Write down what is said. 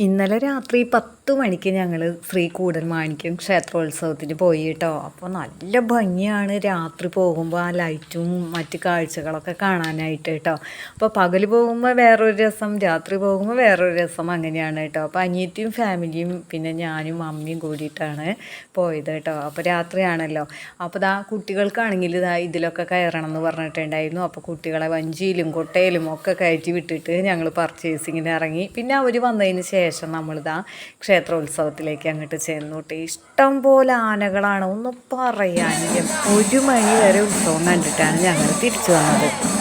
ഇന്നലെ രാത്രി 10 മണിക്ക് ഞങ്ങൾ ശ്രീ കൂടൽമാണിക്യം ക്ഷേത്രോത്സവത്തിന് പോയി കേട്ടോ. അപ്പോൾ നല്ല ഭംഗിയാണ് രാത്രി പോകുമ്പോൾ ആ ലൈറ്റും മറ്റ് കാഴ്ചകളൊക്കെ കാണാനായിട്ട് കേട്ടോ. അപ്പോൾ പകൽ പോകുമ്പോൾ വേറൊരു രസം, രാത്രി പോകുമ്പോൾ വേറൊരു രസം, അങ്ങനെയാണ് കേട്ടോ. അപ്പോൾ അനിയത്തിയും ഫാമിലിയും പിന്നെ ഞാനും അമ്മയും കൂടിയിട്ടാണ് പോയത് കേട്ടോ. അപ്പോൾ രാത്രിയാണല്ലോ. അപ്പോൾ കുട്ടികൾക്കാണെങ്കിൽ ഇതിലൊക്കെ കയറണം എന്ന് പറഞ്ഞിട്ടുണ്ടായിരുന്നു. അപ്പോൾ കുട്ടികളെ വഞ്ചിയിലും കൊട്ടയിലും ഒക്കെ കയറ്റി വിട്ടിട്ട് ഞങ്ങൾ പർച്ചേസിങ്ങിന് ഇറങ്ങി. പിന്നെ അവർ വന്നതിന് ശേഷം ക്ഷേത്രോത്സവത്തിലേക്ക് അങ്ങോട്ട് ചെന്നോട്ടെ. ഇഷ്ടം പോലെ ആനകളാണ്, ഒന്നും പറയാനില്ല. 1 മണി വരെ ഉത്സവം കണ്ടിട്ടാണ് ഞങ്ങൾ തിരിച്ചു വന്നത്.